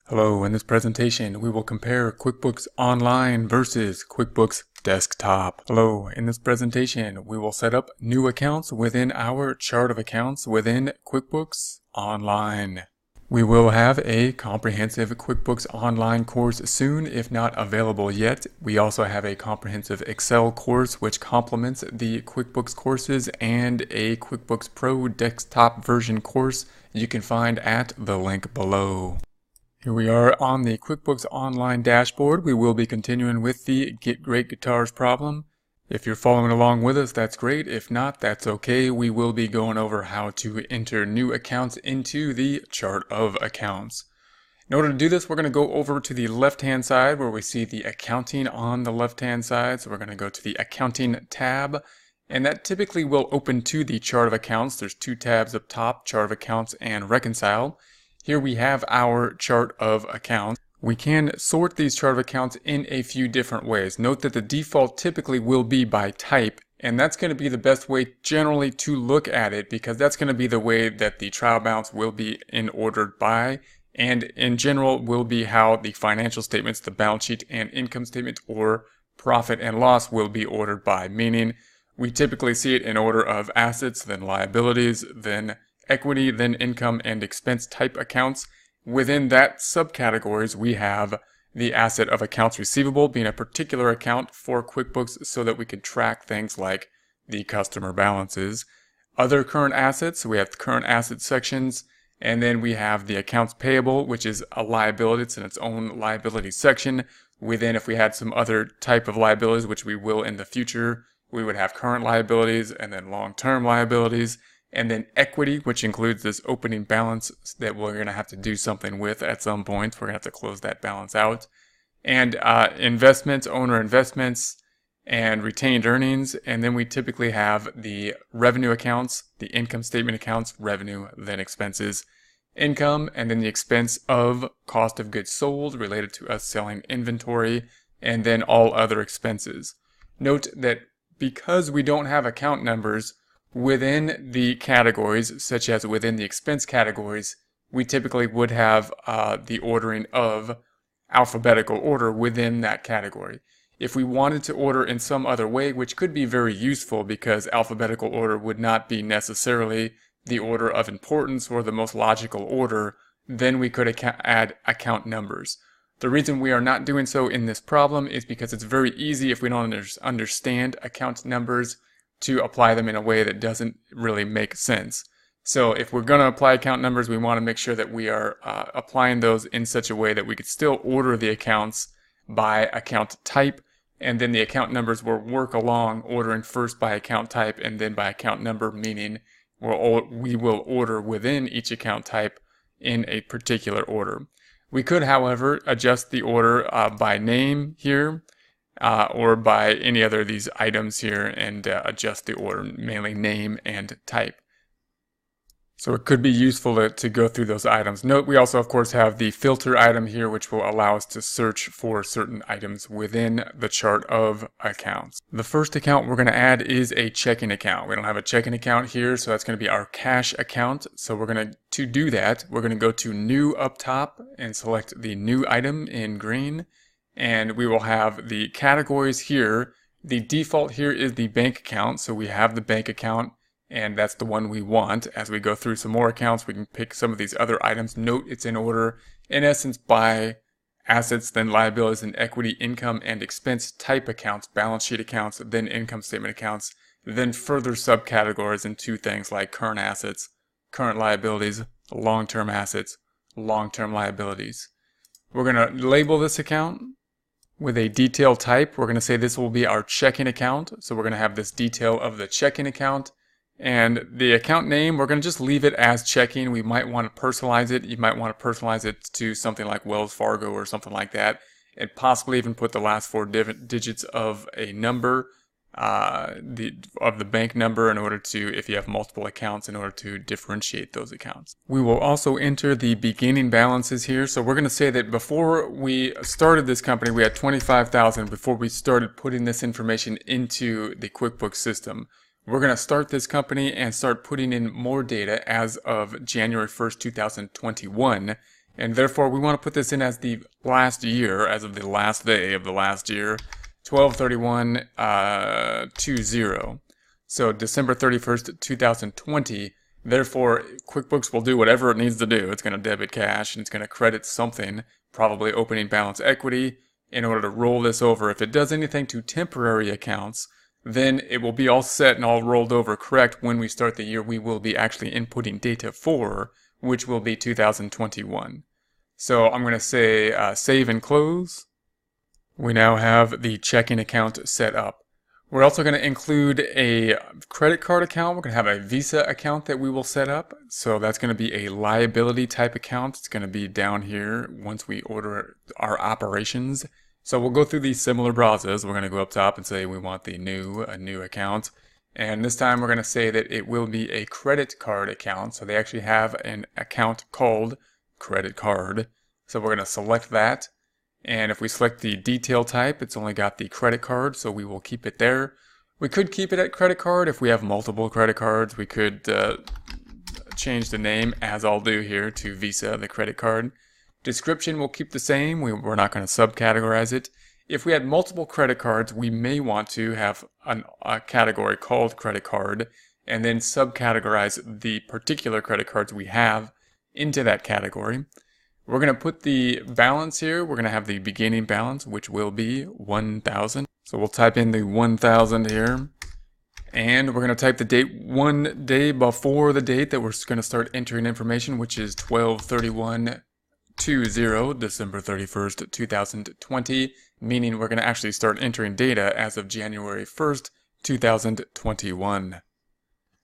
Hello, in this presentation we will compare QuickBooks Online versus QuickBooks Desktop. Hello, in this presentation we will set up new accounts within our chart of accounts within QuickBooks Online. We will have a comprehensive QuickBooks Online course soon, if not available yet. We also have a comprehensive Excel course which complements the QuickBooks courses and a QuickBooks Pro desktop version course you can find at the link below. Here we are on the QuickBooks Online dashboard. We will be continuing with the Get Great Guitars problem. If you're following along with us, that's great. If not, that's okay. We will be going over how to enter new accounts into the chart of accounts. In order to do this, we're going to go over to the left-hand side where we see the accounting on the left-hand side. So we're going to go to the accounting tab, and that typically will open to the chart of accounts. There's two tabs up top, chart of accounts and reconcile. Here we have our chart of accounts. We can sort these chart of accounts in a few different ways. Note that the default typically will be by type, and that's going to be the best way generally to look at it because that's going to be the way that the trial balance will be in ordered by, and in general will be how the financial statements, the balance sheet and income statement or profit and loss will be ordered by, meaning we typically see it in order of assets, then liabilities, then equity, then income and expense type accounts. Within that subcategories, we have the asset of accounts receivable being a particular account for QuickBooks so that we can track things like the customer balances. Other current assets, we have the current asset sections, and then we have the accounts payable, which is a liability. It's in its own liability section. Within, if we had some other type of liabilities, which we will in the future, we would have current liabilities and then long-term liabilities. And then equity, which includes this opening balance that we're going to have to do something with at some point. We're going to have to close that balance out. And investments, owner investments, and retained earnings. And then we typically have the revenue accounts, the income statement accounts, revenue, then expenses, income, and then the expense of cost of goods sold related to us selling inventory, and then all other expenses. Note that because we don't have account numbers within the categories, such as within the expense categories, we typically would have the ordering of alphabetical order within that category. If we wanted to order in some other way, which could be very useful because alphabetical order would not be necessarily the order of importance or the most logical order, then we could add account numbers. The reason we are not doing so in this problem is because it's very easy, if we don't understand account numbers, to apply them in a way that doesn't really make sense. So if we're going to apply account numbers, we want to make sure that we are applying those in such a way that we could still order the accounts by account type, and then the account numbers will work along, ordering first by account type and then by account number, meaning we will order within each account type in a particular order. We could, however, adjust the order by name here, or by any other of these items here and adjust the order, mainly name and type. So it could be useful to go through those items. Note we also of course have the filter item here, which will allow us to search for certain items within the chart of accounts. The first account we're going to add is a checking account. We don't have a checking account here, so that's going to be our cash account. So we're going to do that, we're going to go to new up top and select the new item in green. And we will have the categories here. The default here is the bank account. So we have the bank account, and that's the one we want. As we go through some more accounts, we can pick some of these other items. Note it's in order, in essence, by assets, then liabilities and equity, income and expense type accounts, balance sheet accounts, then income statement accounts, then further subcategories into things like current assets, current liabilities, long-term assets, long-term liabilities. We're going to label this account with a detail type. We're going to say this will be our checking account. So we're going to have this detail of the checking account. And the account name, we're going to just leave it as checking. We might want to personalize it. You might want to personalize it to something like Wells Fargo or something like that. And possibly even put the last four digits of a number, of the bank number, in order to, if you have multiple accounts, in order to differentiate those accounts. We will also enter the beginning balances here. So we're going to say that before we started this company, we had $25,000 before we started putting this information into the QuickBooks system. We're going to start this company and start putting in more data as of January 1st, 2021. And therefore, we want to put this in as the last year, as of the last day of the last year, 12/31/20. So December 31st, 2020. Therefore, QuickBooks will do whatever it needs to do. It's going to debit cash and it's going to credit something, probably opening balance equity, in order to roll this over. If it does anything to temporary accounts, then it will be all set and all rolled over correct when we start the year we will be actually inputting data for, which will be 2021. So I'm going to say save and close. We now have the checking account set up. We're also going to include a credit card account. We're going to have a Visa account that we will set up. So that's going to be a liability type account. It's going to be down here once we order our operations. So we'll go through these similar browsers. We're going to go up top and say we want a new account. And this time we're going to say that it will be a credit card account. So they actually have an account called credit card. So we're going to select that. And if we select the detail type, it's only got the credit card, so we will keep it there. We could keep it at credit card if we have multiple credit cards. We could change the name, as I'll do here, to Visa, the credit card. Description will keep the same. We're not going to subcategorize it. If we had multiple credit cards, we may want to have a category called credit card and then subcategorize the particular credit cards we have into that category. We're going to put the balance here. We're going to have the beginning balance, which will be 1,000. So we'll type in the 1,000 here. And we're going to type the date 1 day before the date that we're going to start entering information, which is 12/31/20, December 31st, 2020, meaning we're going to actually start entering data as of January 1st, 2021.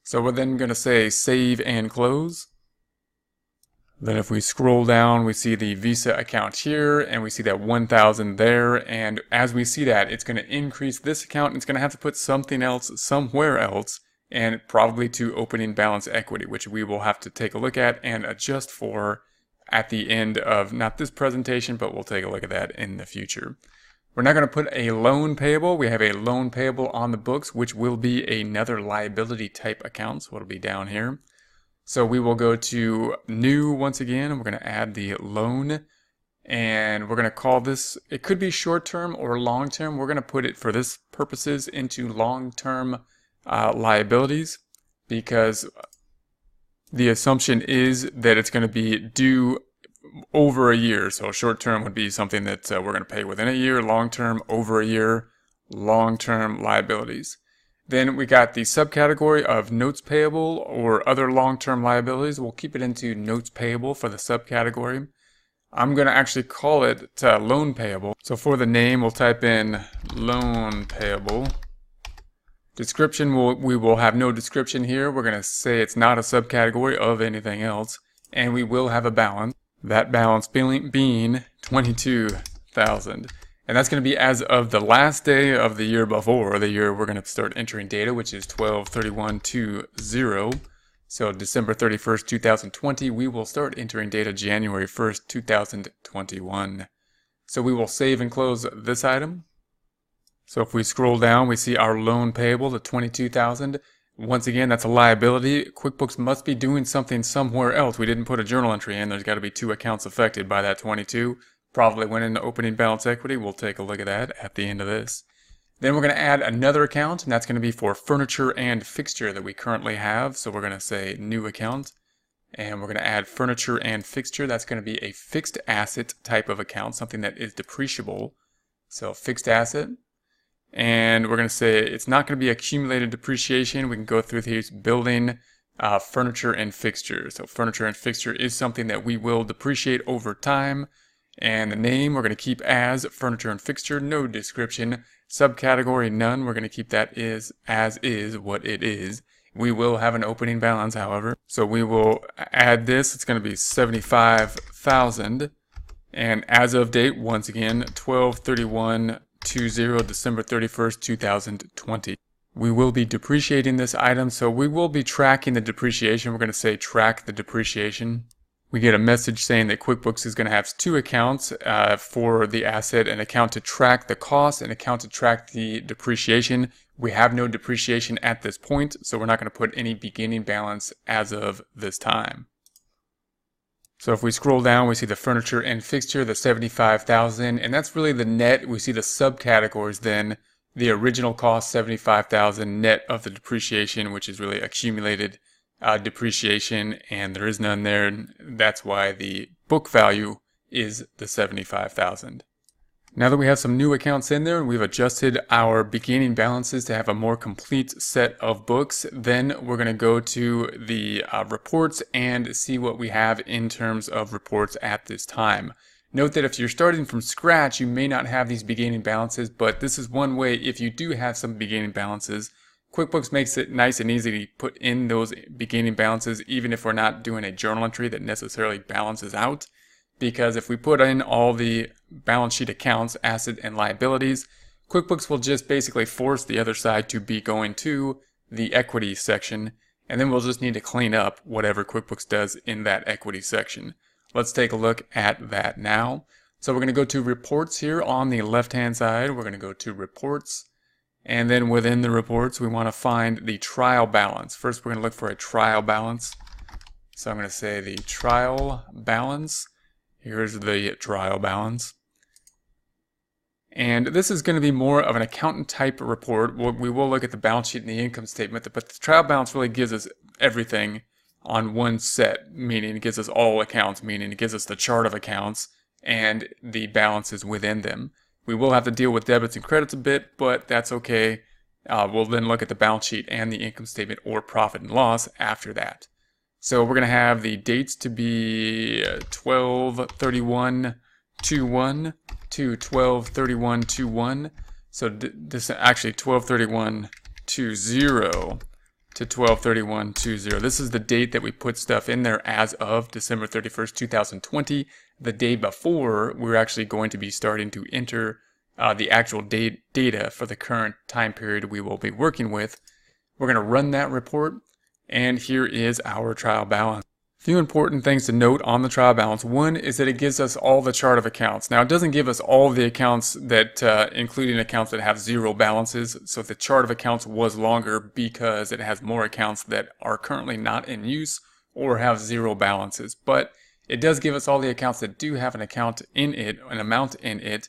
So we're then going to say save and close. Then if we scroll down, we see the Visa account here, and we see that 1,000 there, and as we see that, it's going to increase this account, and it's going to have to put something else somewhere else, and probably to opening balance equity, which we will have to take a look at and adjust for at the end of, not this presentation, but we'll take a look at that in the future. We're not going to put a loan payable. We have a loan payable on the books, which will be another liability type account, so it'll be down here. So we will go to new once again, and we're going to add the loan, and we're going to call this, it could be short-term or long-term. We're going to put it for this purposes into long-term liabilities, because the assumption is that it's going to be due over a year. So short-term would be something that we're going to pay within a year, long-term over a year, long-term liabilities. Then we got the subcategory of notes payable or other long-term liabilities. We'll keep it into notes payable for the subcategory. I'm going to actually call it loan payable. So for the name, we'll type in loan payable. Description, we will have no description here. We're going to say it's not a subcategory of anything else. And we will have a balance. That balance being 22,000. And that's going to be as of the last day of the year before the year we're going to start entering data, which is 12/31/20. So December 31st, 2020, we will start entering data January 1st, 2021. So we will save and close this item. So if we scroll down, we see our loan payable, the 22,000. Once again, that's a liability. QuickBooks must be doing something somewhere else. We didn't put a journal entry in. There's got to be 2 accounts affected by that 22. Probably went into opening balance equity. We'll take a look at that at the end of this. Then we're going to add another account, and that's going to be for furniture and fixture that we currently have. So we're going to say new account, and we're going to add furniture and fixture. That's going to be a fixed asset type of account, something that is depreciable. So fixed asset. And we're going to say it's not going to be accumulated depreciation. We can go through these building, furniture and fixture. So furniture and fixture is something that we will depreciate over time. And the name we're going to keep as furniture and fixture, no description. Subcategory none, we're going to keep that as is what it is. We will have an opening balance, however. So we will add this. It's going to be 75,000. And as of date, once again, 12/31/20, December 31st, 2020. We will be depreciating this item, so we will be tracking the depreciation. We're going to say track the depreciation. We get a message saying that QuickBooks is going to have 2 accounts for the asset, an account to track the cost, an account to track the depreciation. We have no depreciation at this point, so we're not going to put any beginning balance as of this time. So if we scroll down, we see the furniture and fixture, the 75,000, and that's really the net. We see the subcategories then, the original cost 75,000 net of the depreciation, which is really accumulated depreciation, and there is none there. And that's why the book value is the 75,000. Now that we have some new accounts in there and we've adjusted our beginning balances to have a more complete set of books, then we're going to go to the reports and see what we have in terms of reports at this time. Note that if you're starting from scratch, you may not have these beginning balances, but this is one way if you do have some beginning balances. QuickBooks makes it nice and easy to put in those beginning balances even if we're not doing a journal entry that necessarily balances out. Because if we put in all the balance sheet accounts, assets, and liabilities, QuickBooks will just basically force the other side to be going to the equity section, and then we'll just need to clean up whatever QuickBooks does in that equity section. Let's take a look at that now. So we're going to go to reports here on the left-hand side. We're going to go to reports, and then within the reports, we want to find the trial balance. First, we're going to look for a trial balance. So I'm going to say the trial balance. Here's the trial balance. And this is going to be more of an accountant type report. We will look at the balance sheet and the income statement, but the trial balance really gives us everything on one set, meaning it gives us all accounts, meaning it gives us the chart of accounts and the balances within them. We will have to deal with debits and credits a bit, but that's okay. We'll then look at the balance sheet and the income statement or profit and loss after that. So we're going to have the dates to be 12/31/21 to 12/31/21. So this actually 12/31/20 to 12/31/20. This is the date that we put stuff in there as of December 31st, 2020. The day before, we're actually going to be starting to enter the actual data for the current time period we will be working with. We're going to run that report. And here is our trial balance. A few important things to note on the trial balance. One is that it gives us all the chart of accounts. Now it doesn't give us all the accounts that, including accounts that have zero balances. So the chart of accounts was longer because it has more accounts that are currently not in use or have zero balances. But it does give us all the accounts that do have an account in it, an amount in it.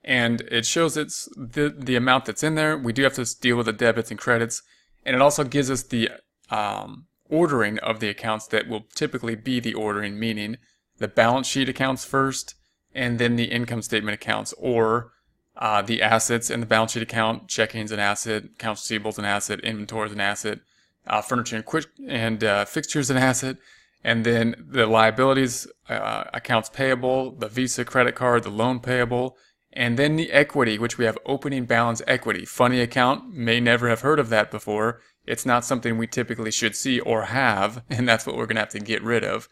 And it shows it's the amount that's in there. We do have to deal with the debits and credits. And it also gives us the ordering of the accounts that will typically be the ordering, meaning the balance sheet accounts first and then the income statement accounts, or the assets in the balance sheet account, checking's an asset, accounts receivables an asset, inventory's an asset, furniture and fixtures an asset, and then the liabilities, accounts payable, the Visa credit card, the loan payable, and then the equity, which we have opening balance equity. Funny account, may never have heard of that before. It's not something we typically should see or have, and that's what we're going to have to get rid of.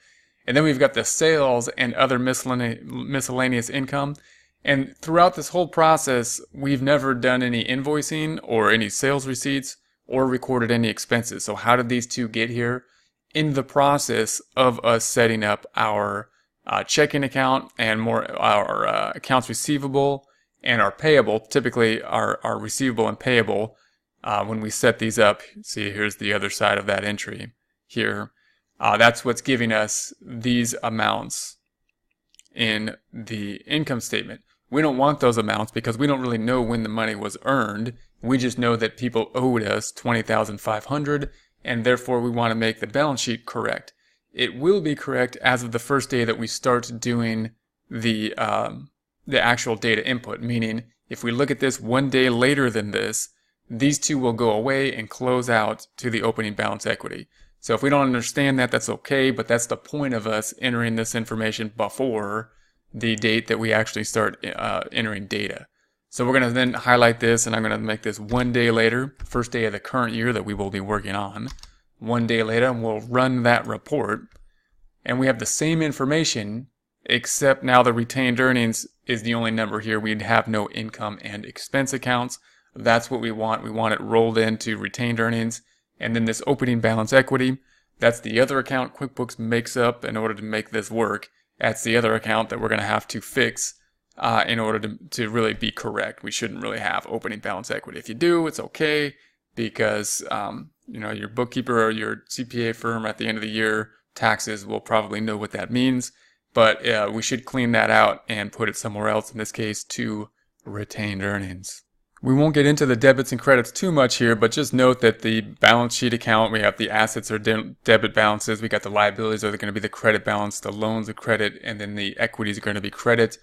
And then we've got the sales and other miscellaneous income. And throughout this whole process, we've never done any invoicing or any sales receipts or recorded any expenses. So how did these two get here? In the process of us setting up our checking account and our accounts receivable and our payable, typically our receivable and payable. When we set these up, see here's the other side of that entry here. That's what's giving us these amounts in the income statement. We don't want those amounts because we don't really know when the money was earned. We just know that people owed us $20,500, and therefore we want to make the balance sheet correct. It will be correct as of the first day that we start doing the actual data input, meaning if we look at this one day later than this, these two will go away and close out to the opening balance equity. So if we don't understand that, that's okay, but that's the point of us entering this information before the date that we actually start entering data. So we're going to then highlight this, and I'm going to make this one day later, first day of the current year that we will be working on. One day later, and we'll run that report, and we have the same information, except now the retained earnings is the only number here. We'd have no income and expense accounts. That's what we want. We want it rolled into retained earnings. And then this opening balance equity, that's the other account QuickBooks makes up in order to make this work. That's the other account that we're going to have to fix in order to really be correct. We shouldn't really have opening balance equity. If you do, it's okay, because your bookkeeper or your CPA firm at the end of the year, taxes will probably know what that means. but we should clean that out and put it somewhere else, in this case to retained earnings. We won't get into the debits and credits too much here, but just note that the balance sheet account, we have the assets or debit balances, we got the liabilities are going to be the credit balance, the loans are credit, and then the equities are going to be credit.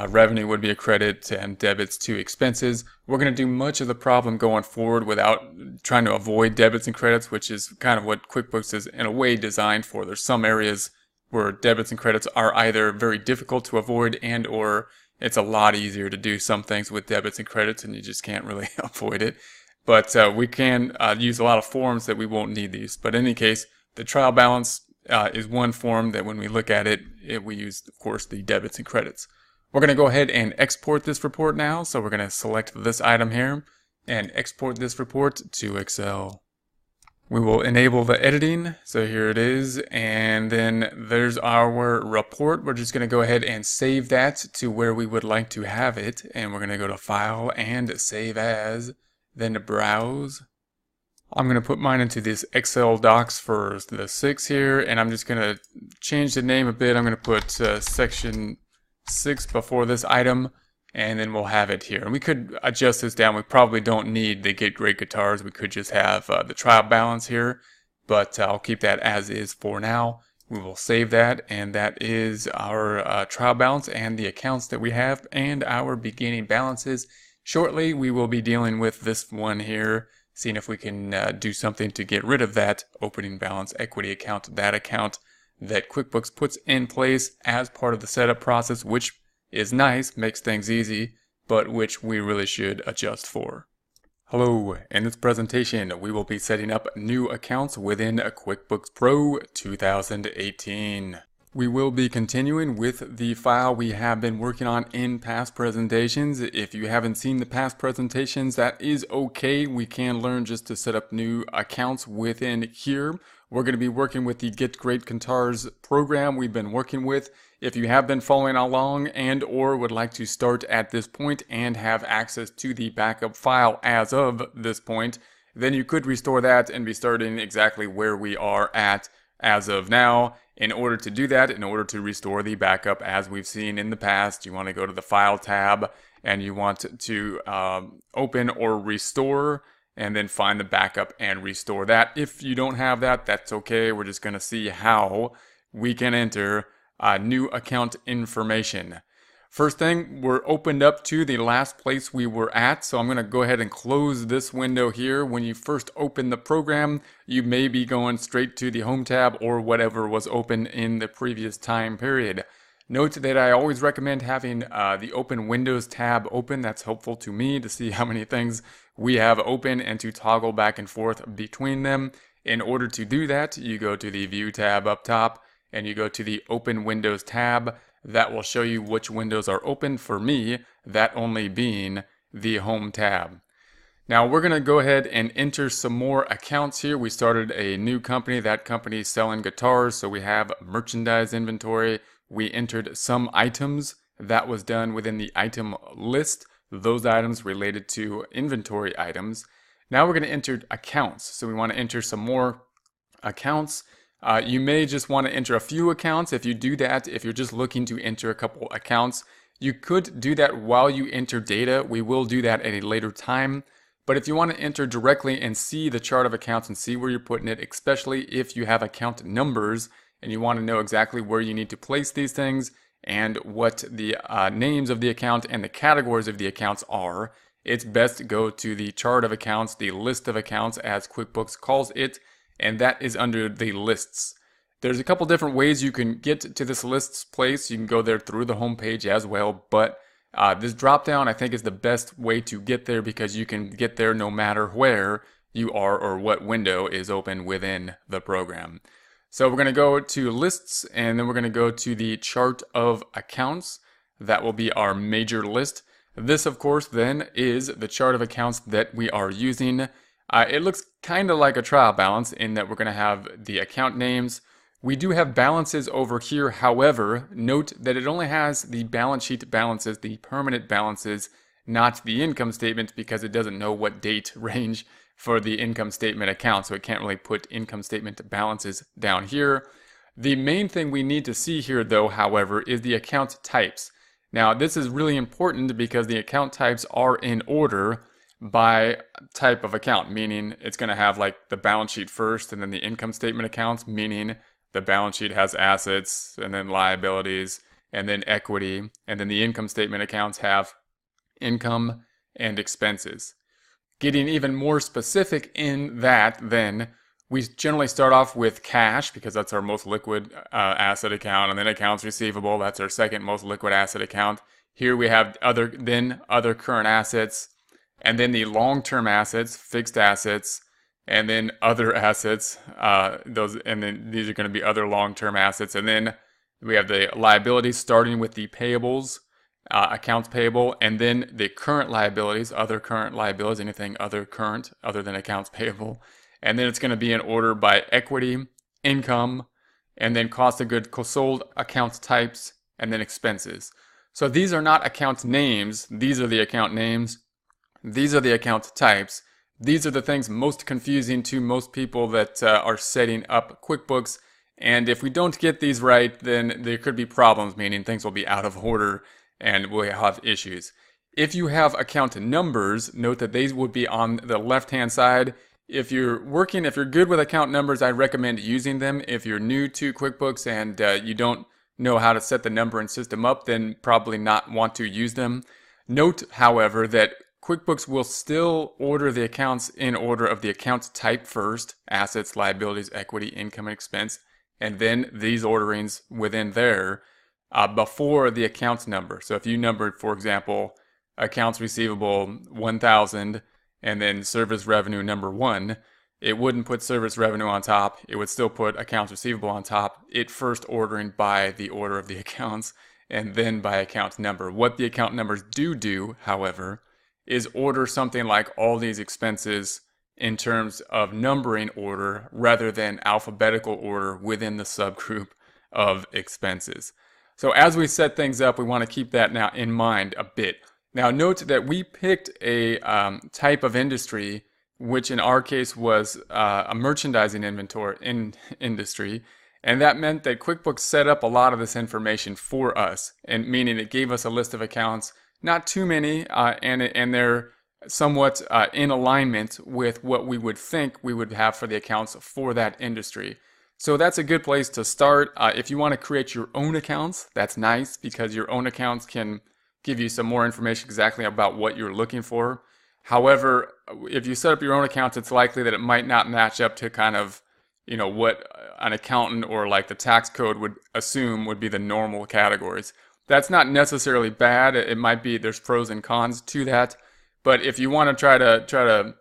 Revenue would be a credit, and debits to expenses. We're going to do much of the problem going forward without trying to avoid debits and credits, which is kind of what QuickBooks is in a way designed for. There's some areas where debits and credits are either very difficult to avoid and or it's a lot easier to do some things with debits and credits and you just can't really avoid it. But we can use a lot of forms that we won't need these. But in any case, the trial balance is one form that when we look at it, we use, of course, the debits and credits. We're going to go ahead and export this report now. So we're going to select this item here and export this report to Excel. We will enable the editing. So here it is. And then there's our report. We're just going to go ahead and save that to where we would like to have it. And we're going to go to File and Save As, then to Browse. I'm going to put mine into this Excel docs for the 6 here. And I'm just going to change the name a bit. I'm going to put Section 6 before this item, and then we'll have it here. And we could adjust this down. We probably don't need the Get Great Guitars. We could just have the trial balance here, but I'll keep that as is for now. We will save that, and that is our trial balance and the accounts that we have and our beginning balances. Shortly, we will be dealing with this one here, seeing if we can do something to get rid of that opening balance equity account, that account that QuickBooks puts in place as part of the setup process, which is nice, makes things easy, but which we really should adjust for. Hello, in this presentation we will be setting up new accounts within QuickBooks Pro 2018. We will be continuing with the file we have been working on in past presentations. If you haven't seen the past presentations, that is okay. We can learn just to set up new accounts within here. We're going to be working with the Get Great Guitars program we've been working with. If you have been following along and or would like to start at this point and have access to the backup file as of this point, then you could restore that and be starting exactly where we are at as of now. In order to do that, in order to restore the backup as we've seen in the past, you want to go to the File tab and you want to open or restore and then find the backup and restore that. If you don't have that, that's okay. We're just going to see how we can enter new account information. First thing, we're opened up to the last place we were at, so I'm going to go ahead and close this window here. When you first open the program, you may be going straight to the Home tab or whatever was open in the previous time period. Note that I always recommend having the Open Windows tab open. That's helpful to me to see how many things we have open and to toggle back and forth between them. In order to do that, you go to the View tab up top and you go to the Open Windows tab. That will show you which windows are open. For me, that only being the Home tab. Now we're going to go ahead and enter some more accounts here. We started a new company. That company is selling guitars, so we have merchandise inventory. We entered some items. That was done within the item list. Those items related to inventory items. Now we're going to enter accounts. So we want to enter some more accounts. You may just want to enter a few accounts. If you do that, if you're just looking to enter a couple accounts, you could do that while you enter data. We will do that at a later time. But if you want to enter directly and see the chart of accounts and see where you're putting it, especially if you have account numbers and you want to know exactly where you need to place these things and what the names of the account and the categories of the accounts are, it's best to go to the chart of accounts, the list of accounts as QuickBooks calls it, and that is under the lists. There's a couple different ways you can get to this lists place. You can go there through the home page as well, but this drop down I think is the best way to get there because you can get there no matter where you are or what window is open within the program. So we're going to go to lists and then we're going to go to the chart of accounts. That will be our major list. This of course then is the chart of accounts that we are using. It looks kind of like a trial balance in that we're going to have the account names. We do have balances over here. However, note that it only has the balance sheet balances, the permanent balances, not the income statement because it doesn't know what date range for the income statement account. So it can't really put income statement balances down here. The main thing we need to see here though, however, is the account types. Now this is really important because the account types are in order by type of account, meaning it's going to have like the balance sheet first and then the income statement accounts, meaning the balance sheet has assets and then liabilities and then equity, and then the income statement accounts have income and expenses. Getting even more specific in that, then we generally start off with cash because that's our most liquid asset account, and then accounts receivable, that's our second most liquid asset account. Here we have other current assets, and then the long-term assets, fixed assets, and then other assets. And then these are going to be other long-term assets, and then we have the liabilities starting with the payables, accounts payable, and then the current liabilities, other current liabilities, anything other current other than accounts payable. And then it's going to be in order by equity, income, and then cost of goods sold, account types, and then expenses. So these are not account names. These are the account names. These are the account types. These are the things most confusing to most people that are setting up QuickBooks. And if we don't get these right, then there could be problems, meaning things will be out of order and we'll have issues. If you have account numbers, note that these would be on the left-hand side. If you're good with account numbers, I recommend using them. If you're new to QuickBooks and you don't know how to set the number and system up, then probably not want to use them. Note, however, that QuickBooks will still order the accounts in order of the account type first, assets, liabilities, equity, income, and expense, and then these orderings within there before the account number. So if you numbered, for example, accounts receivable 1,000 and then service revenue number 1, it wouldn't put service revenue on top. It would still put accounts receivable on top. It first ordering by the order of the accounts and then by account number. What the account numbers do, however, is order something like all these expenses in terms of numbering order rather than alphabetical order within the subgroup of expenses. So as we set things up, we want to keep that now in mind a bit. Now note that we picked a type of industry, which in our case was a merchandising inventory industry, and that meant that QuickBooks set up a lot of this information for us, and meaning it gave us a list of accounts, not too many, and they're somewhat in alignment with what we would think we would have for the accounts for that industry. So that's a good place to start. If you want to create your own accounts, that's nice because your own accounts can give you some more information exactly about what you're looking for. However, if you set up your own accounts, it's likely that it might not match up to kind of, what an accountant or like the tax code would assume would be the normal categories. That's not necessarily bad. It might be, there's pros and cons to that. But if you want to try to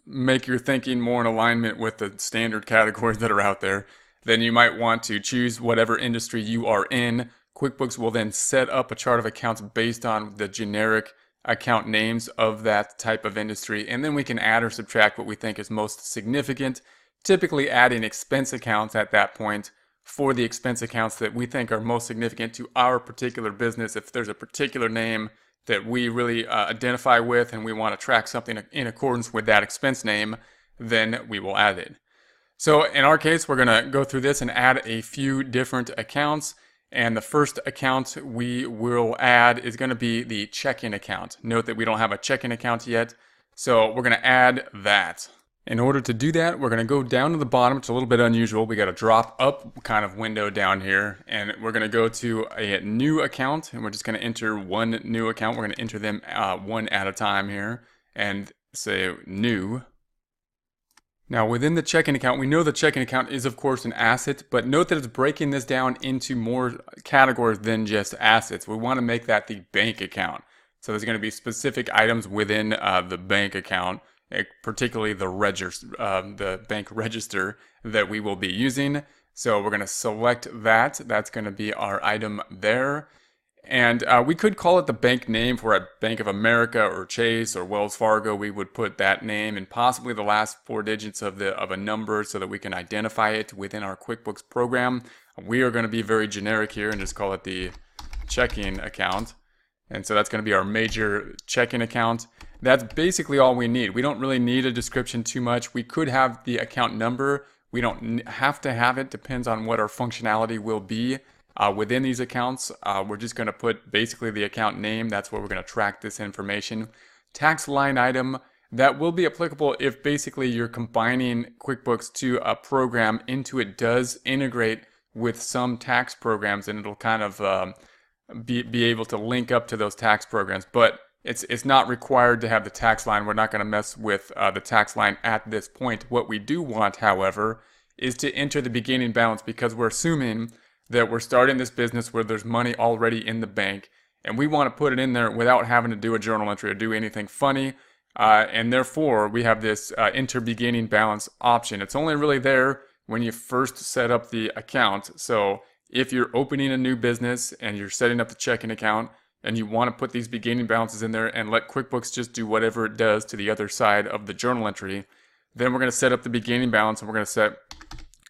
make your thinking more in alignment with the standard categories that are out there, then you might want to choose whatever industry you are in. QuickBooks will then set up a chart of accounts based on the generic account names of that type of industry, and then we can add or subtract what we think is most significant, typically adding expense accounts at that point for the expense accounts that we think are most significant to our particular business. If there's a particular name that we really identify with and we want to track something in accordance with that expense name, then we will add it. So in our case, we're going to go through this and add a few different accounts. And the first account we will add is going to be the checking account. Note that we don't have a checking account yet, so we're going to add that. In order to do that, we're going to go down to the bottom. It's a little bit unusual. We got a drop up kind of window down here, and we're going to go to a new account, and we're just going to enter one new account. We're going to enter them one at a time here and say new. Now within the checking account, we know the checking account is of course an asset, but note that it's breaking this down into more categories than just assets. We want to make that the bank account. So there's going to be specific items within the bank account, particularly the bank register that we will be using. So we're going to select that. That's going to be our item there. And we could call it the bank name. For a Bank of America or Chase or Wells Fargo, we would put that name and possibly the last 4 digits of a number so that we can identify it within our QuickBooks program. We are going to be very generic here and just call it the checking account. And so that's going to be our major checking account. That's basically all we need. We don't really need a description too much. We could have the account number, We don't have to have it, depends on what our functionality will be within these accounts. We're just going to put basically the account name. That's where we're going to track this information. Tax line item, that will be applicable if basically you're combining QuickBooks to a program. Intuit does integrate with some tax programs, and it'll kind of be able to link up to those tax programs, but it's not required to have the tax line. We're not going to mess with the tax line at this point. What we do want, however, is to enter the beginning balance, because we're assuming that we're starting this business where there's money already in the bank, and we want to put it in there without having to do a journal entry or do anything funny, and therefore we have this enter beginning balance option. It's only really there when you first set up the account. So if you're opening a new business and you're setting up the checking account and you want to put these beginning balances in there and let QuickBooks just do whatever it does to the other side of the journal entry, then we're going to set up the beginning balance and we're going to set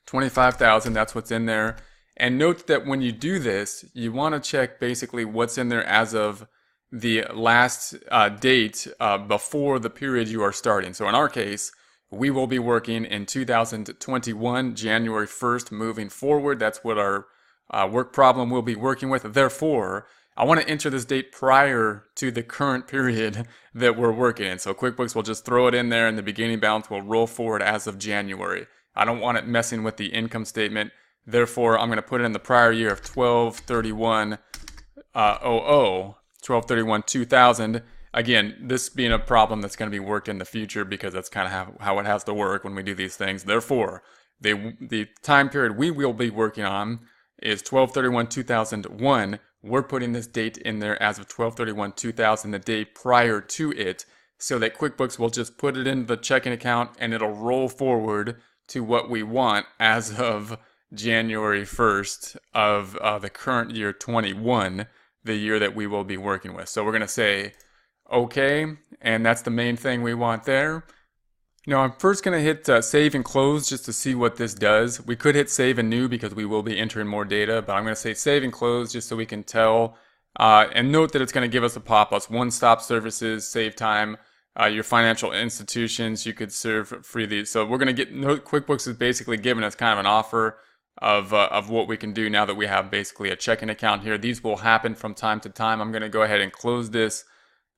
25,000. That's what's in there. And note that when you do this, you want to check basically what's in there as of the last date before the period you are starting. So in our case, we will be working in 2021, January 1st, moving forward. That's what our work problem will be working with. Therefore, I want to enter this date prior to the current period that we're working in. So QuickBooks will just throw it in there and the beginning balance will roll forward as of January. I don't want it messing with the income statement. Therefore, I'm going to put it in the prior year of 12/31/2000. Again, this being a problem that's going to be worked in the future, because that's kind of how it has to work when we do these things. Therefore, the time period we will be working on is 12/31/2001. We're putting this date in there as of 12/31/2000, the day prior to it, so that QuickBooks will just put it in the checking account and it'll roll forward to what we want as of January 1st of the current year 21, the year that we will be working with. So we're going to say okay, and that's the main thing we want there. Now I'm first going to hit save and close just to see what this does. We could hit save and new because we will be entering more data, but I'm going to say save and close just so we can tell. And note that it's going to give us a pop-up. One-stop services, save time, your financial institutions, you could serve freely. So we're going to get, QuickBooks is basically giving us kind of an offer of what we can do now that we have basically a checking account here. These will happen from time to time. I'm going to go ahead and close this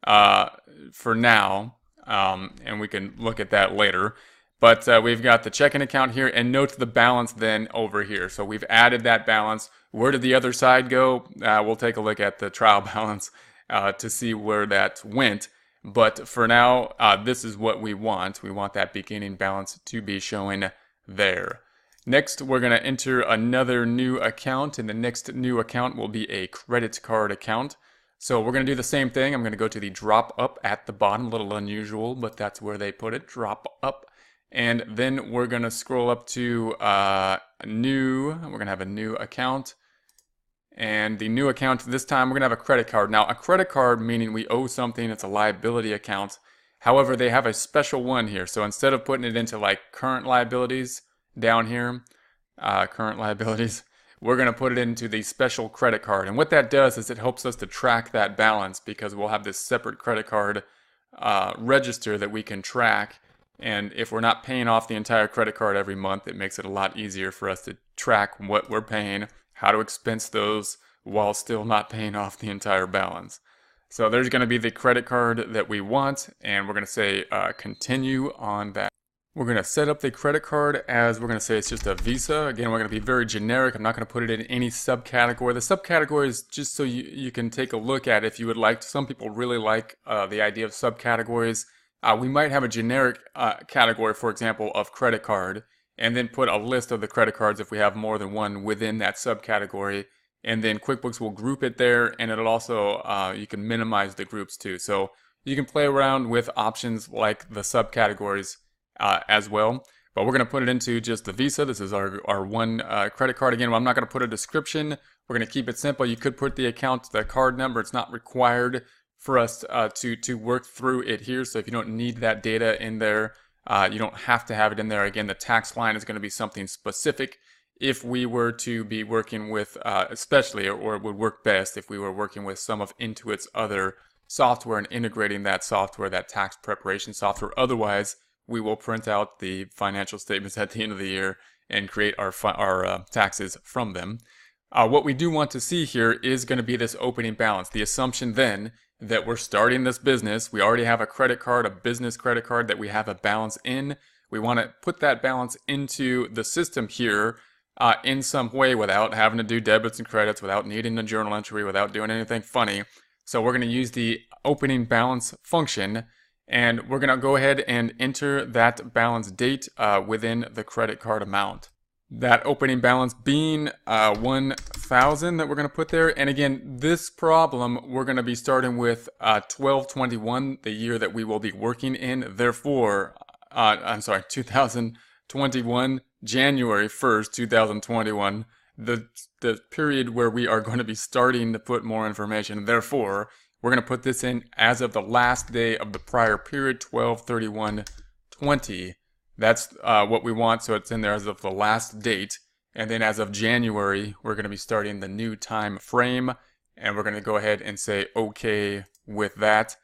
for now, and we can look at that later. But we've got the checking account here, and note the balance then over here. So we've added that balance. Where did the other side go? We'll take a look at the trial balance to see where that went. But for now, this is what we want. We want that beginning balance to be showing there. Next, we're going to enter another new account, and the next new account will be a credit card account. So we're going to do the same thing. I'm going to go to the drop up at the bottom, a little unusual, but that's where they put it, drop up. And then we're going to scroll up to new. We're going to have a new account. And the new account, this time we're going to have a credit card. Now, a credit card meaning we owe something, it's a liability account. However, they have a special one here. So instead of putting it into like current liabilities down here, current liabilities, we're going to put it into the special credit card. And what that does is it helps us to track that balance, because we'll have this separate credit card register that we can track. And if we're not paying off the entire credit card every month, it makes it a lot easier for us to track what we're paying, how to expense those while still not paying off the entire balance. So there's going to be the credit card that we want, and we're going to say continue on that. We're going to set up the credit card as we're going to say it's just a Visa. Again, we're going to be very generic. I'm not going to put it in any subcategory. The subcategory is just so you can take a look at if you would like. Some people really like the idea of subcategories. We might have a generic category, for example, of credit card, and then put a list of the credit cards if we have more than one within that subcategory. And then QuickBooks will group it there, and it'll also, you can minimize the groups too. So you can play around with options like the subcategories as well. But we're going to put it into just the Visa. This is our one credit card. Again, I'm not going to put a description. We're going to keep it simple. You could put the account, the card number. It's not required for us to work through it here. So if you don't need that data in there, you don't have to have it in there. Again, the tax line is going to be something specific if we were to be working with, especially, or it would work best if we were working with some of Intuit's other software and integrating that software, that tax preparation software. Otherwise, we will print out the financial statements at the end of the year and create our taxes from them. What we do want to see here is going to be this opening balance. The assumption then that we're starting this business, we already have a credit card, a business credit card that we have a balance in. We want to put that balance into the system here in some way without having to do debits and credits, without needing a journal entry, without doing anything funny. So we're going to use the opening balance function, and we're going to go ahead and enter that balance date within the credit card amount. That opening balance being 1,000 that we're going to put there. And again, this problem, we're going to be starting with 12/21, the year that we will be working in. Therefore, 2021, January 1st, 2021, the period where we are going to be starting to put more information. Therefore, we're going to put this in as of the last day of the prior period, 12/31/20. That's what we want, so it's in there as of the last date. And then as of January, we're going to be starting the new time frame, and we're going to go ahead and say OK with that.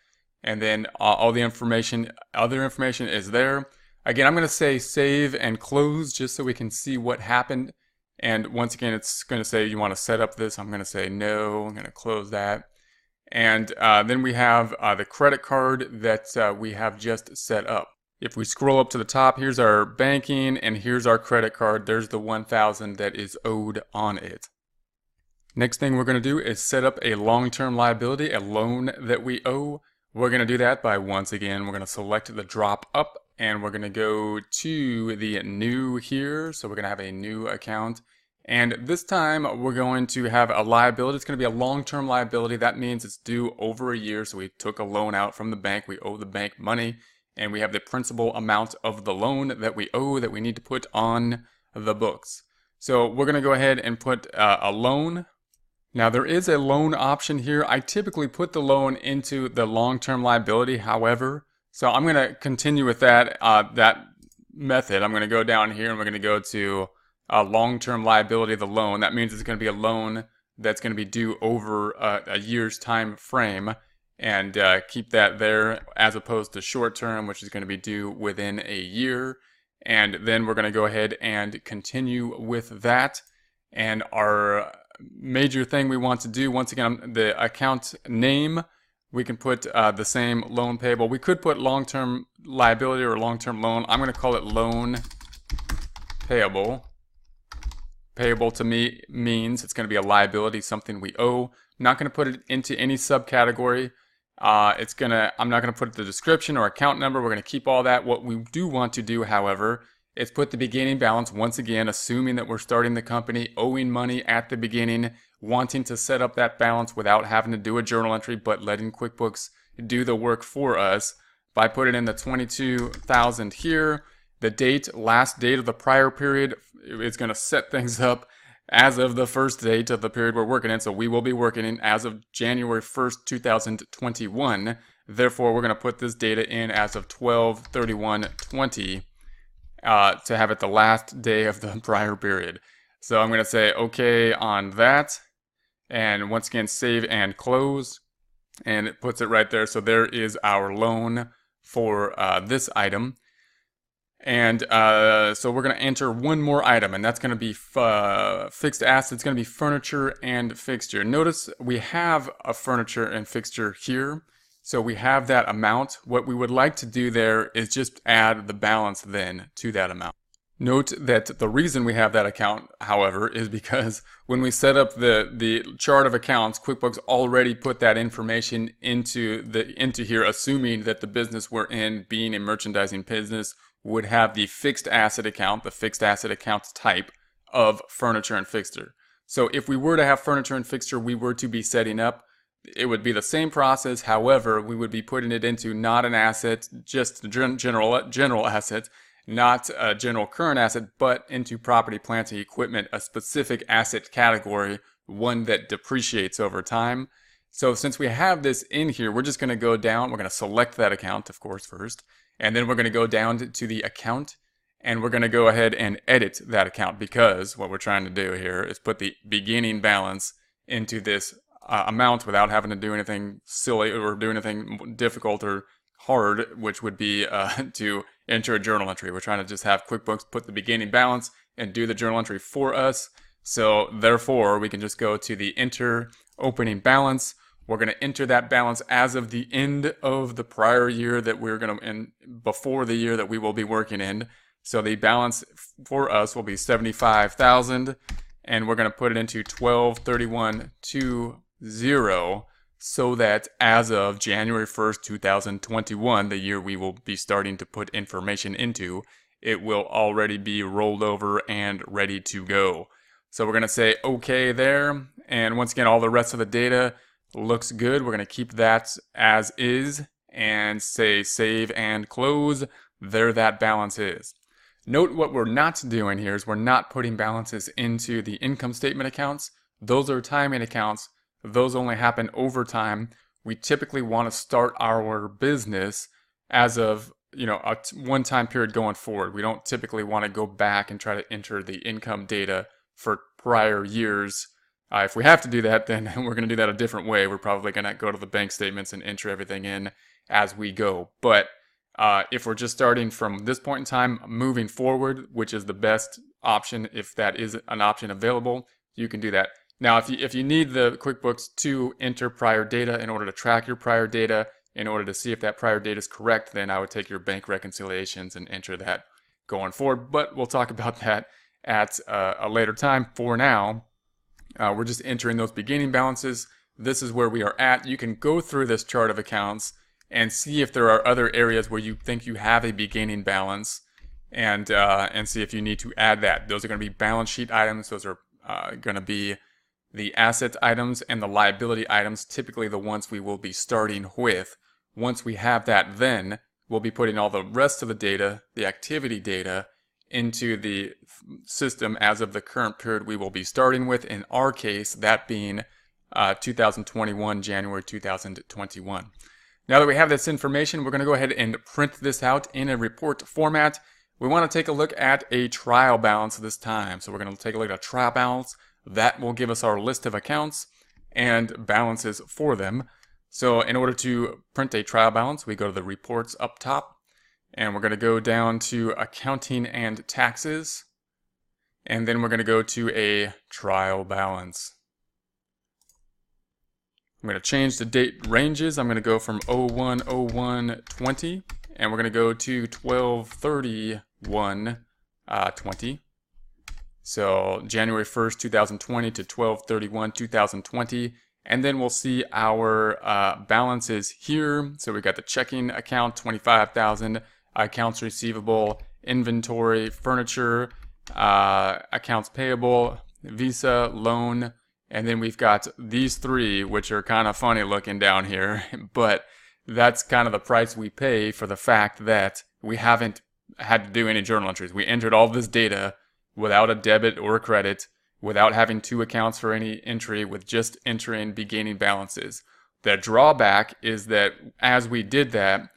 And then all the information, other information is there. Again, I'm going to say save and close just so we can see what happened. And once again, it's going to say you want to set up this. I'm going to say no. I'm going to close that. And then we have the credit card that we have just set up. If we scroll up to the top, here's our banking and here's our credit card. There's the 1,000 that is owed on it. Next thing we're going to do is set up a long-term liability, a loan that we owe. We're going to do that by, once again, we're going to select the drop up and we're going to go to the new here. So we're going to have a new account. And this time we're going to have a liability. It's going to be a long-term liability. That means it's due over a year. So we took a loan out from the bank. We owe the bank money. And we have the principal amount of the loan that we owe that we need to put on the books. So we're going to go ahead and put a loan. Now there is a loan option here. I typically put the loan into the long-term liability, however. So I'm going to continue with that method. I'm going to go down here and we're going to go to long-term liability, the loan. That means it's going to be a loan that's going to be due over a year's time frame. And keep that there as opposed to short term, which is going to be due within a year. And then we're going to go ahead and continue with that. And our major thing we want to do, once again, the account name, we can put the same loan payable. We could put long-term liability or long-term loan. I'm going to call it loan payable. Payable to me means it's going to be a liability, something we owe. I'm not going to put it into any subcategory. I'm not going to put the description or account number. We're going to keep all that. What we do want to do, however, is put the beginning balance, once again, assuming that we're starting the company, owing money at the beginning, wanting to set up that balance without having to do a journal entry, but letting QuickBooks do the work for us by putting in the 22,000 here. The date, last date of the prior period, is going to set things up as of the first date of the period we're working in. So we will be working in as of January 1st, 2021. Therefore, we're going to put this data in as of 12/31/20 to have it the last day of the prior period. So I'm going to say OK on that. And once again, save and close. And it puts it right there. So there is our loan for this item. And so we're going to enter one more item, and that's going to be fixed assets. It's going to be furniture and fixture. Notice we have a furniture and fixture here. So we have that amount. What we would like to do there is just add the balance then to that amount. Note that the reason we have that account, however, is because when we set up the chart of accounts, QuickBooks already put that information into here, assuming that the business we're in, being a merchandising business, would have the fixed asset account type of furniture and fixture. So if we were to have furniture and fixture we were to be setting up, it would be the same process. However, we would be putting it into not an asset, just a general asset, not a general current asset, but into property, plant, and equipment, a specific asset category, one that depreciates over time. So since we have this in here, we're just going to go down. We're going to select that account, of course, first. And then we're going to go down to the account, and we're going to go ahead and edit that account, because what we're trying to do here is put the beginning balance into this amount without having to do anything silly or do anything difficult or hard, which would be to enter a journal entry. We're trying to just have QuickBooks put the beginning balance and do the journal entry for us. So therefore, we can just go to the enter opening balance. We're going to enter that balance as of the end of the prior year that we're going to, and before the year that we will be working in. So the balance for us will be $75,000, and we're going to put it into 12/31/20, so that as of January 1st, 2021, the year we will be starting to put information into, it will already be rolled over and ready to go. So we're going to say OK there, and once again, all the rest of the data looks good. We're going to keep that as is and say save and close. There that balance is. Note what we're not doing here is we're not putting balances into the income statement accounts. Those are timing accounts. Those only happen over time. We typically want to start our business as of, a one-time period going forward. We don't typically want to go back and try to enter the income data for prior years. If we have to do that, then we're going to do that a different way. We're probably going to go to the bank statements and enter everything in as we go. But if we're just starting from this point in time, moving forward, which is the best option, if that is an option available, you can do that. Now, if you need the QuickBooks to enter prior data in order to track your prior data, in order to see if that prior data is correct, then I would take your bank reconciliations and enter that going forward. But we'll talk about that at a later time. For now, we're just entering those beginning balances. This is where we are at. You can go through this chart of accounts and see if there are other areas where you think you have a beginning balance, and see if you need to add that. Those are going to be balance sheet items. Those are going to be the asset items and the liability items, typically the ones we will be starting with. Once we have that, then we'll be putting all the rest of the data, the activity data, into the system as of the current period we will be starting with. In our case, that being 2021, January 2021. Now that we have this information, we're going to go ahead and print this out in a report format. We want to take a look at a trial balance this time. So we're going to take a look at a trial balance. That will give us our list of accounts and balances for them. So in order to print a trial balance, we go to the reports up top, and we're going to go down to accounting and taxes, and then we're going to go to a trial balance. I'm going to change the date ranges. I'm going to go from 01/01/20, and we're going to go to 12/31/20. So January 1st, 2020 to 12/31/2020. And then we'll see our balances here. So we got the checking account, 25,000, accounts receivable, inventory, furniture, accounts payable, Visa, loan, and then we've got these three, which are kind of funny looking down here, but that's kind of the price we pay for the fact that we haven't had to do any journal entries. We entered all this data without a debit or a credit, without having two accounts for any entry, with just entering beginning balances. The drawback is that as we did that,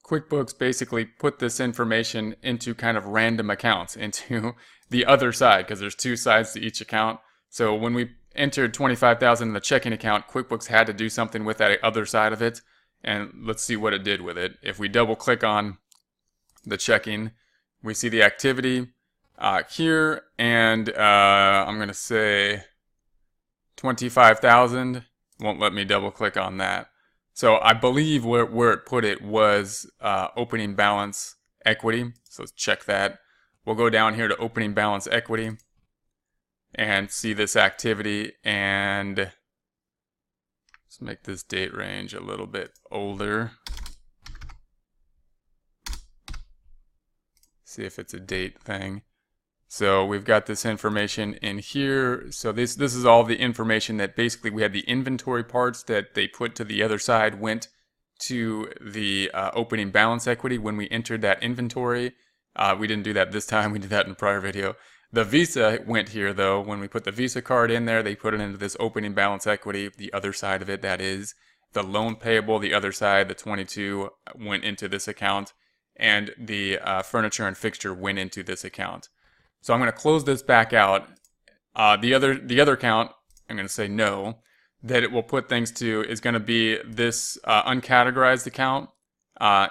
QuickBooks basically put this information into kind of random accounts, into the other side, because there's two sides to each account. So when we entered 25,000 in the checking account, QuickBooks had to do something with that other side of it, and let's see what it did with it. If we double click on the checking, we see the activity here, and I'm going to say 25,000. Won't let me double click on that. So I believe where it put it was opening balance equity. So let's check that. We'll go down here to opening balance equity and see this activity, and let's make this date range a little bit older. See if it's a date thing. So we've got this information in here. So this is all the information that basically we had the inventory parts that they put to the other side went to the opening balance equity when we entered that inventory. We didn't do that this time. We did that in a prior video. The Visa went here though. When we put the Visa card in there, they put it into this opening balance equity, the other side of it, that is. The loan payable, the other side, the 22 went into this account, and the furniture and fixture went into this account. So I'm going to close this back out. The other account, I'm going to say no, that it will put things to is going to be this uncategorized account,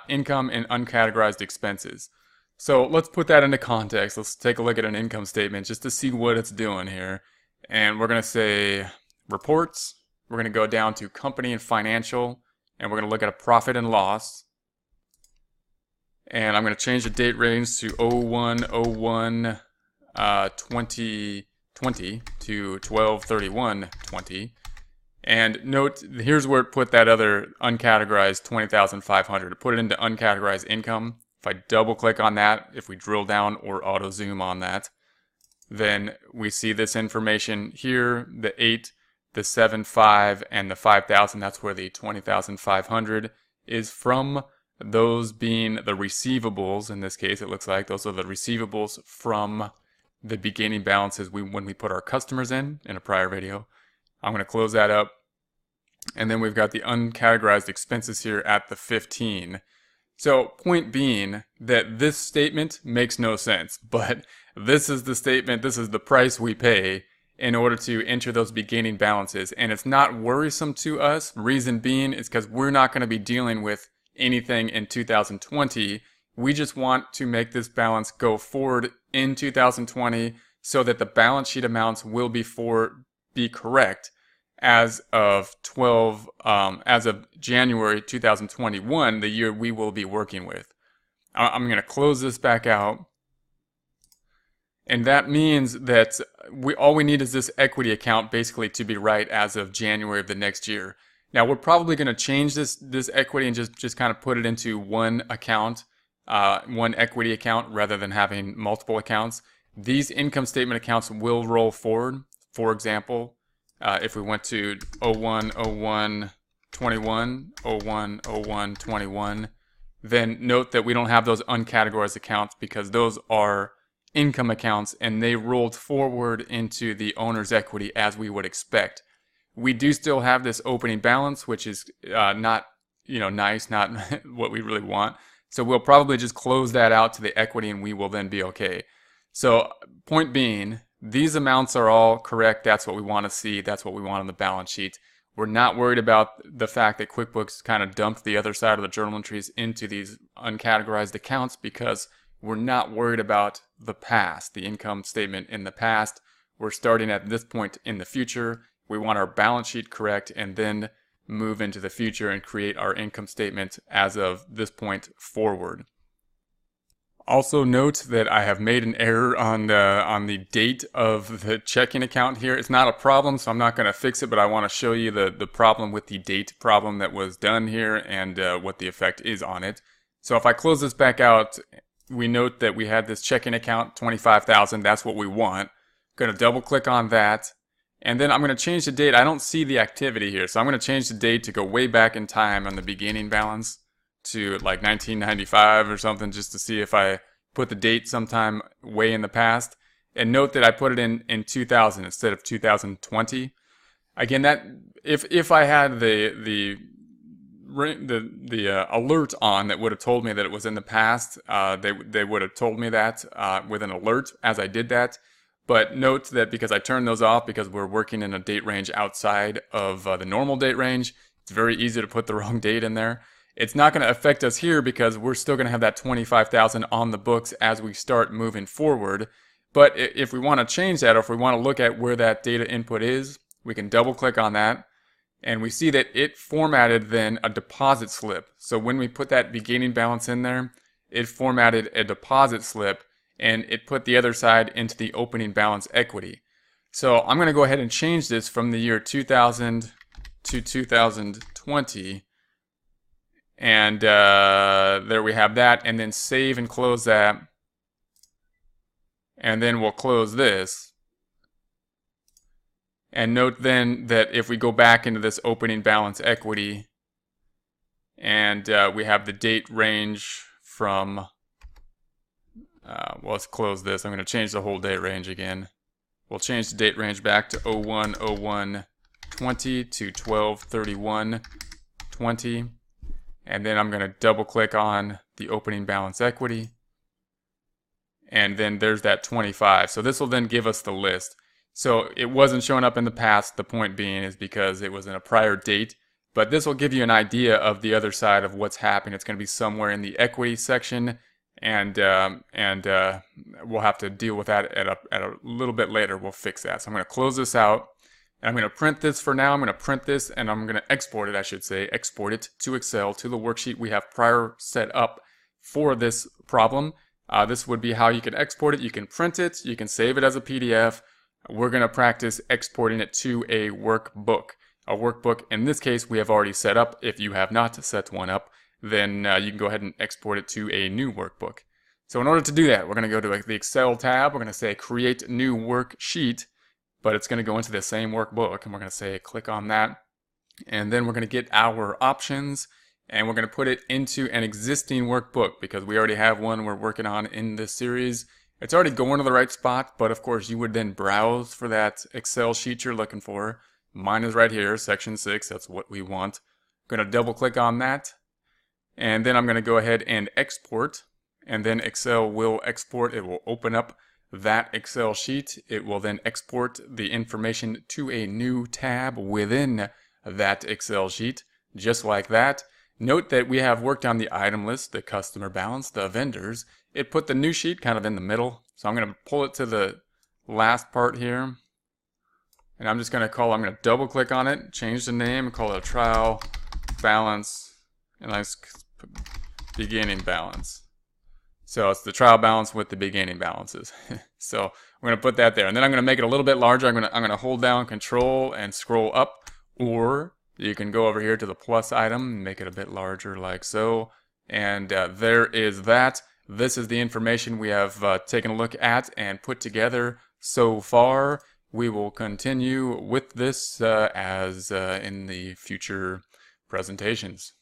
income and uncategorized expenses. So let's put that into context. Let's take a look at an income statement just to see what it's doing here. And we're going to say reports. We're going to go down to company and financial, and we're going to look at a profit and loss. And I'm going to change the date range to 01/01/2020 to 12/31/20. And note, here's where it put that other uncategorized 20,500. Put it into uncategorized income. If I double click on that, if we drill down or auto zoom on that, then we see this information here, the 8, the 7, 5, and the 5,000. That's where the 20,500 is from. Those being the receivables, in this case, it looks like those are the receivables from the beginning balances when we put our customers in a prior video. I'm going to close that up. And then we've got the uncategorized expenses here at the 15. So point being that this statement makes no sense, but this is the statement, this is the price we pay in order to enter those beginning balances. And it's not worrisome to us. Reason being is because we're not going to be dealing with anything in 2020. We just want to make this balance go forward in 2020 so that the balance sheet amounts will be correct as of January 2021, the year we will be working with. I'm going to close this back out. And that means that all we need is this equity account basically to be right as of January of the next year. Now we're probably going to change this equity and just kind of put it into one account, one equity account rather than having multiple accounts. These income statement accounts will roll forward. For example, if we went to 01/01/21, 01/01/21, then note that we don't have those uncategorized accounts because those are income accounts and they rolled forward into the owner's equity as we would expect. We do still have this opening balance, which is not, nice, not what we really want. So we'll probably just close that out to the equity and we will then be okay. So point being, these amounts are all correct. That's what we want to see. That's what we want on the balance sheet. We're not worried about the fact that QuickBooks kind of dumped the other side of the journal entries into these uncategorized accounts because we're not worried about the past, the income statement in the past. We're starting at this point in the future. We want our balance sheet correct and then move into the future and create our income statement as of this point forward. Also note that I have made an error on the date of the checking account here. It's not a problem, so I'm not going to fix it, but I want to show you the problem with the date problem that was done here and what the effect is on it. So if I close this back out, we note that we had this checking account, 25,000. That's what we want. I'm going to double click on that. And then I'm going to change the date. I don't see the activity here, so I'm going to change the date to go way back in time on the beginning balance to like 1995 or something, just to see if I put the date sometime way in the past. And note that I put it in 2000 instead of 2020. Again, that if I had the alert on that would have told me that it was in the past, they would have told me that with an alert as I did that. But note that because I turned those off because we're working in a date range outside of the normal date range, it's very easy to put the wrong date in there. It's not going to affect us here because we're still going to have that 25,000 on the books as we start moving forward. But if we want to change that, or if we want to look at where that data input is, we can double click on that. And we see that it formatted then a deposit slip. So when we put that beginning balance in there, it formatted a deposit slip and it put the other side into the opening balance equity. So I'm going to go ahead and change this from the year 2000 to 2020. And there we have that, and then save and close that. And then we'll close this. And note then that if we go back into this opening balance equity, and we have the date range from, well, let's close this. I'm going to change the whole date range again. We'll change the date range back to 01/01/20 to 12/31/20. And then I'm going to double click on the opening balance equity. And then there's that 25. So this will then give us the list. So it wasn't showing up in the past. The point being is because it was in a prior date. But this will give you an idea of the other side of what's happening. It's going to be somewhere in the equity section. and we'll have to deal with that at a little bit later. We'll fix that. So I'm going to close this out, and I'm going to print this for now. I'm going to print this, and I'm going to export it, I should say, export it to Excel, to the worksheet we have prior set up for this problem. This would be how you can export it. You can print it, you can save it as a PDF. We're going to practice exporting it to a workbook. A workbook, in this case, we have already set up. If you have not set one up, then you can go ahead and export it to a new workbook. So in order to do that, we're going to go to the Excel tab. We're going to say Create New Worksheet, but it's going to go into the same workbook, and we're going to say click on that. And then we're going to get our options, and we're going to put it into an existing workbook because we already have one we're working on in this series. It's already going to the right spot, but of course you would then browse for that Excel sheet you're looking for. Mine is right here, section 6, that's what we want. I'm going to double click on that, and then I'm going to go ahead and export, and then Excel will export. It will open up that Excel sheet. It will then export the information to a new tab within that Excel sheet, just like that. Note that we have worked on the item list, the customer balance, the vendors. It put the new sheet kind of in the middle, so I'm going to pull it to the last part here. And I'm just going to double click on it, change the name, and call it a trial balance, and let's put beginning balance. So it's the trial balance with the beginning balances. So we're going to put that there, and then I'm going to make it a little bit larger. I'm going to hold down Control and scroll up, or you can go over here to the plus item and make it a bit larger like so. And there is that. This is the information we have taken a look at and put together so far. We will continue with this as in the future presentations.